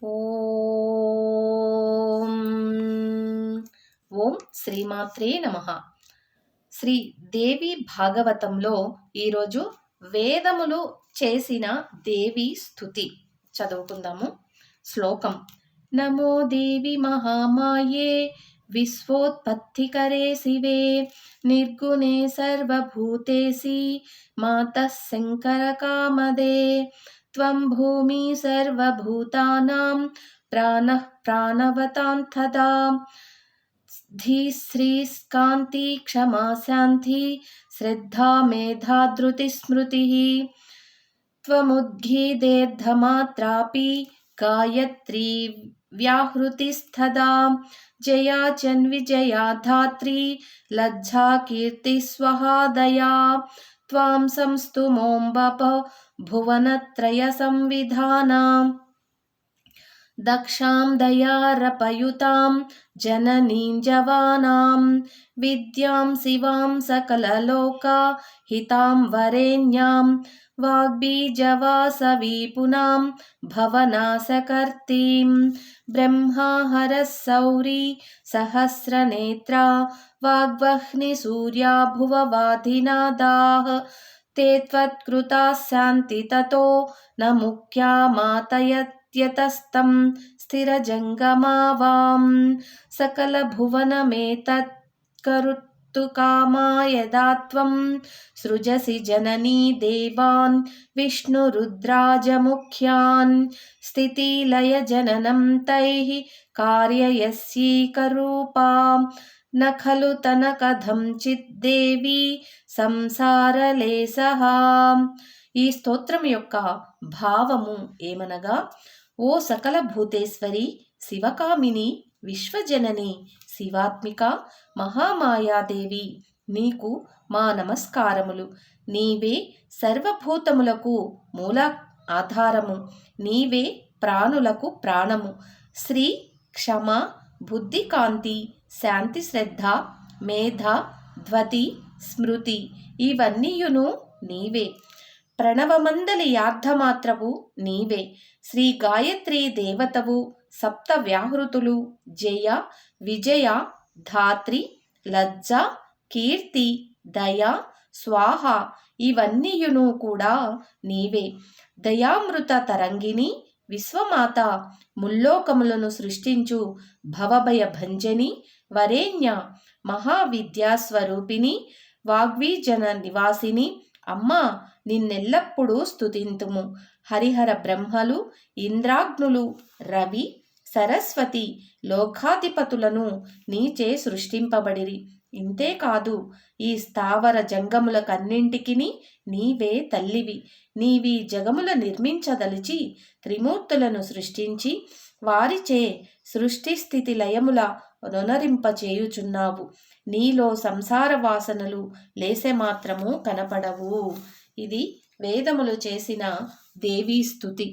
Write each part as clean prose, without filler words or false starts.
ఓం ఓం శ్రీమాత్రే నమః. శ్రీ దేవి భాగవతంలో ఈరోజు వేదములు చేసిన దేవి స్తుతి చదువుకుందాము. శ్లోకం: నమో దేవి మహామాయే విశ్వోత్పత్తికరే శివే నిర్గుణే సర్వభూతేసి మాతః శంకరకామదే త్వం భూమి సర్వభూతానాం ప్రాణః ప్రాణవతాంతదా ధీశ్రీస్కాంతి క్షమా శాంతి శ్రద్ధా మేధా ధృతి స్మృతి త్వముద్గీతేర్ధమాత్రాపి గాయత్రీ వ్యాహృతిస్తదా జయా జన్విజయా ధాత్రీ లజ్జా కీర్తి స్వహాదయా త్వాం సంస్తుమోం వప భువనత్రయ సంవిధానాం దక్షాం దయారపయుతాం జననీం జవానాం విద్యాం శివాం సకలలోకా హితాం వరేణ్యాం వాగ్బీజవాసవీపునాం భవనాశకర్తీం బ్రహ్మాహరస్సౌరీ సహస్రనేత్రా వాగ్వహ్ని సూర్యా భువవాధినాదాః ते त्वत्कृताः शान्ति ततो न मुख्या मातयत्यतस्तं स्थिरजङ्गमावां सकलभुवनमेतत्कर्तुकामा यदा त्वं सृजसि जननी देवान् विष्णुरुद्राजमुख्यान् स्थितिलयजननं तैः कार्ययस्यैकरूपा न खलु తనకథంచిత్ దేవి సంసారలేశః. ఈ స్తోత్రం యొక్క భావము ఏమనగా: ఓ సకల భూతేశ్వరి, శివకామిని, విశ్వజనని, శివాత్మిక, మహామాయాదేవి, నీకు మా నమస్కారములు. నీవే సర్వభూతములకు మూల ఆధారము, నీవే ప్రాణులకు ప్రాణము. శ్రీ, క్షమ, బుద్ధి, కాంతి, శాంతి, శ్రద్ధ, మేధ, ధ్వతి, స్మృతి ఇవన్నీయును నీవే. ప్రణవమందలి యార్థమాత్రవు నీవే. శ్రీ గాయత్రీ దేవతవు. సప్త వ్యాహృతులు జయ, విజయ, ధాత్రి, లజ్జ, కీర్తి, దయ, స్వాహ ఇవన్నీయును కూడా నీవే. దయామృత తరంగిణి, విశ్వమాత, ముల్లోకములను సృష్టించు భవభయ భంజని, వరేణ్య, మహావిద్యాస్వరూపిణి, వాగ్వీజన నివాసిని, అమ్మా నిన్నెల్లప్పుడూ స్తుతింతుము. హరిహర బ్రహ్మలు, ఇంద్రాగ్నులు, రవి, సరస్వతి లోకాధిపతులను నీచే సృష్టింపబడిరి. ఇంతేకాదు, ఈ స్థావర జంగములకన్నింటికిని నీవే తల్లివి. నీవీ జగముల నిర్మించదలిచి త్రిమూర్తులను సృష్టించి వారిచే సృష్టి స్థితి లయముల నొనరింపచేయుచున్నావు. నీలో సంసార వాసనలు లేసె మాత్రము కనపడవు. ఇది వేదములు చేసిన దేవీ స్తుతి.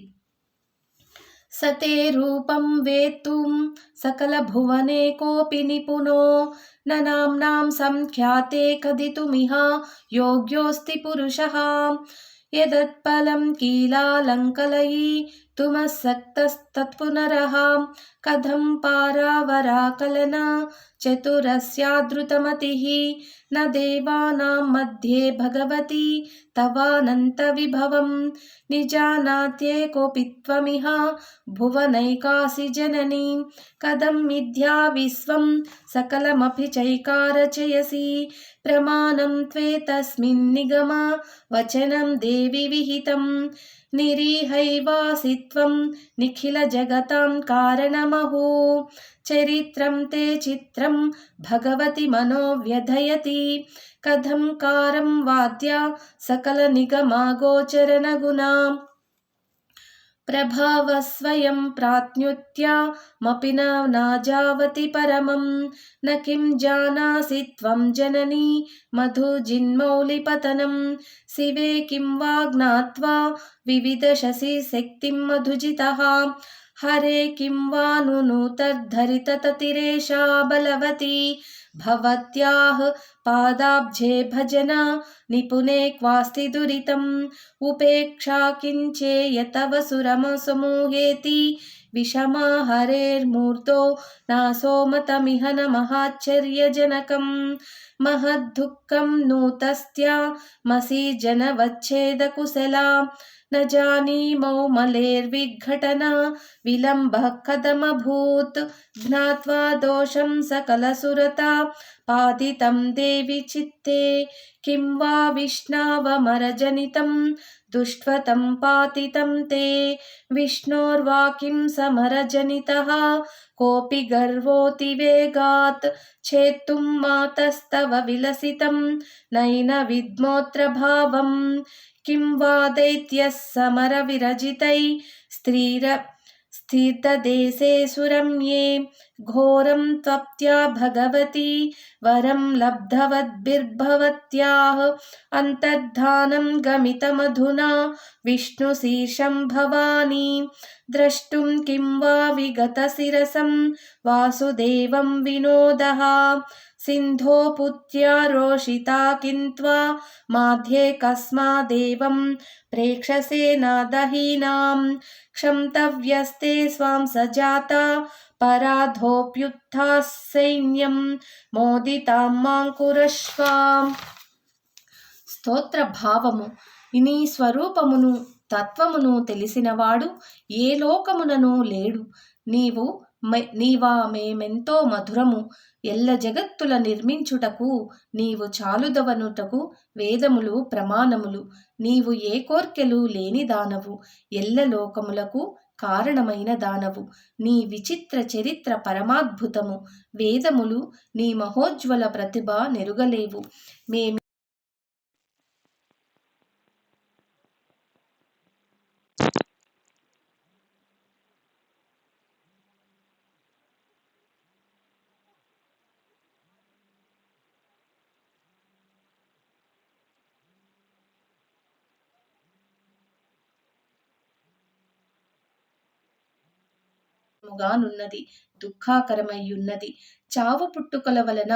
సతే రూపం వేత్తుం సకల భువనే కోపి నిపుణో నామ్నాం సంఖ్యాతే కదితుమిహ యోగ్యోస్తి పురుషః యదత్ఫలం కీలాలంకలయీ తుమసక్తస్తత్పునరః కథం పారావరాకలనా చతురస్యాదృతమతిః న దేవానాం మధ్యే భగవతి తవానంత విభవం నిజానాత్యేకోపి త్వమిహ భువనైకాసి జననీ కథం మిథ్యా విశ్వం సకలమపి చైకారచయసి ప్రమాణం త్వేతస్మిన్ నిగమ వచనం దేవి విహితం నిరీహైవాసి త్వం నిఖిల జగతాం కారణమహో చరిత్రం తే చిత్రం భగవతి మనో వ్యధయతి కథం కారం వాద్య సకల నిగమాగోచరణ గుణా ప్రభావ స్వయం ప్రాజ్ఞుత్యామపి నాజావతి పరమం న కిం జానాసి త్వం జననీ మధుజిన్మౌలిపతనం శివే కిం వా జ్ఞాత్వా వివిదశసి శక్తిం మధుజితః హరే కిం వా నునూతద్ధరితతిరేషా బలవతి భవత్యాః పాదాబ్జే భజన నిపుణే క్వాస్తి దురితం ఉపేక్షా కించేయ తవ సురమ సమూహేతి విషమా హరేర్మూర్తో నాసోమతమిహ నమహాశ్చర్యజనకం మహద్దుఃఖం నూతస్త్యా మసీజనవచ్ఛేదకుశలా न जानीमो मलेर्विघटना विलम्बः कथमभूत् ज्ञात्वा दोषं सकलसुरता पातितं देवि चित्ते किं वा विष्णावमरजनितं दुष्टवतं पातितं ते विष्णोर्वा किं समरजनितः कोऽपि गर्वोऽतिवेगात् छेत्तुं मातस्तव विलसितं नैन विद्मोऽत्र भावम् किं वा दैत्यः समरविरजितै स्थितदेशे सुरम्ये घोरं त्वप्त्या भगवती वरं लब्धवद्भिर्भवत्याः अन्तर्धानं गमितमधुना विष्णुशीर्षं भवानी द्रष्टुं किं वा विगतशिरसं वासुदेवं विनोदः सिन्धो पुत्र्या रोषिता किन्त्वा माध्ये कस्मादेवं प्रेक्षसे नादहीनां क्षन्तव्यस्ते स्वां सजाता पराधोऽप्युत्थाः सैन्यं మోదితాం మాంకురశ్వ. స్తోత్ర భావము. నీ స్వరూపమును తత్వమును తెలిసినవాడు ఏ లోకమునను లేడు. నీవా మేమెంతో మధురము. ఎల్ల జగత్తుల నిర్మించుటకు నీవు చాలుదవనుటకు వేదములు ప్రమాణములు. నీవు ఏ కోర్కెలు లేని దానవు. ఎల్ల లోకములకు కారణమైన దానవు. నీ విచిత్ర చరిత్ర పరమాద్భుతము. వేదములు నీ మహోజ్వల ప్రతిభ నెరుగలేవు. మేమి గానున్నది, దుఃఖాకరమయ్యున్నది. చావు పుట్టుకల వలన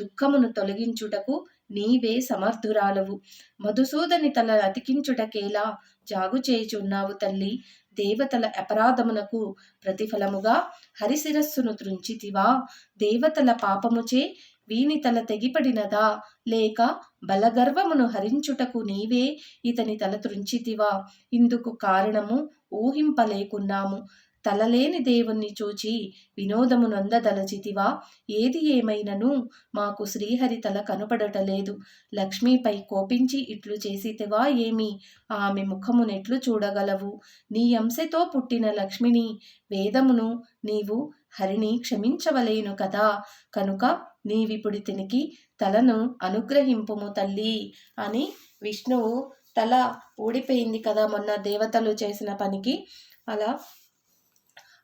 దుఃఖమును తొలగించుటకు నీవే సమర్థురాలవు. మధుసూదని తల అతికించుటకేలా జాగుచేయుచున్నావు తల్లి. దేవతల అపరాధమునకు ప్రతిఫలముగా హరిశిరస్సును త్రుంచితివా? దేవతల పాపముచే వీని తల తెగిపడినదా? లేక బలగర్వమును హరించుటకు నీవే ఇతని తల త్రుంచితివా? ఇందుకు కారణము ఊహింపలేకున్నాము. తలలేని దేవుణ్ణి చూచి వినోదము నొందదలచితివా? ఏది ఏమైనను మాకు శ్రీహరి తల కనుపడటలేదు. లక్ష్మీపై కోపించి ఇట్లు చేసితివా ఏమి? ఆమె ముఖమునెట్లు చూడగలవు? నీ అంశతో పుట్టిన లక్ష్మిని వేదమును నీవు హరిని క్షమించవలేను కదా. కనుక నీవిపుడితినికి తలను అనుగ్రహింపుము తల్లి అని విష్ణువు తల ఊడిపోయింది కదా మొన్న దేవతలు చేసిన పనికి. అలా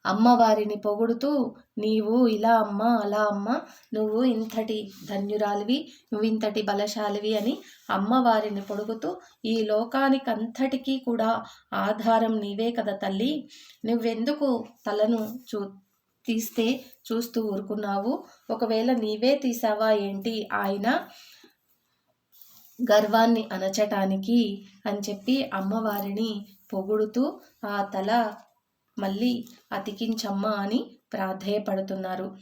అమ్మవారిని పొగుడుతూ, నీవు ఇలా అమ్మ, అలా అమ్మ, నువ్వు ఇంతటి ధన్యురాలివి, నువ్వు ఇంతటి బలశాలివి అని అమ్మవారిని పొడుగుతూ, ఈ లోకానికంతటికీ కూడా ఆధారం నీవే కదా తల్లి. నువ్వెందుకు తలను తీస్తే చూస్తూ ఊరుకున్నావు? ఒకవేళ నీవే తీసావా ఏంటి ఆయన గర్వాన్ని అణచటానికి అని చెప్పి అమ్మవారిని పొగుడుతూ ఆ తల మళ్ళీ అతికించమ్మా అని ప్రాధేయపడుతున్నారు.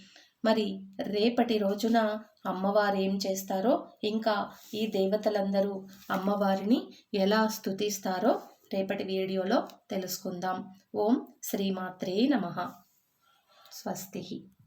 మరి రేపటి రోజున అమ్మవారు ఏం చేస్తారో, ఇంకా ఈ దేవతలందరూ అమ్మవారిని ఎలా స్తుతిస్తారో రేపటి వీడియోలో తెలుసుకుందాం. ఓం శ్రీమాత్రే నమః. స్వస్తి.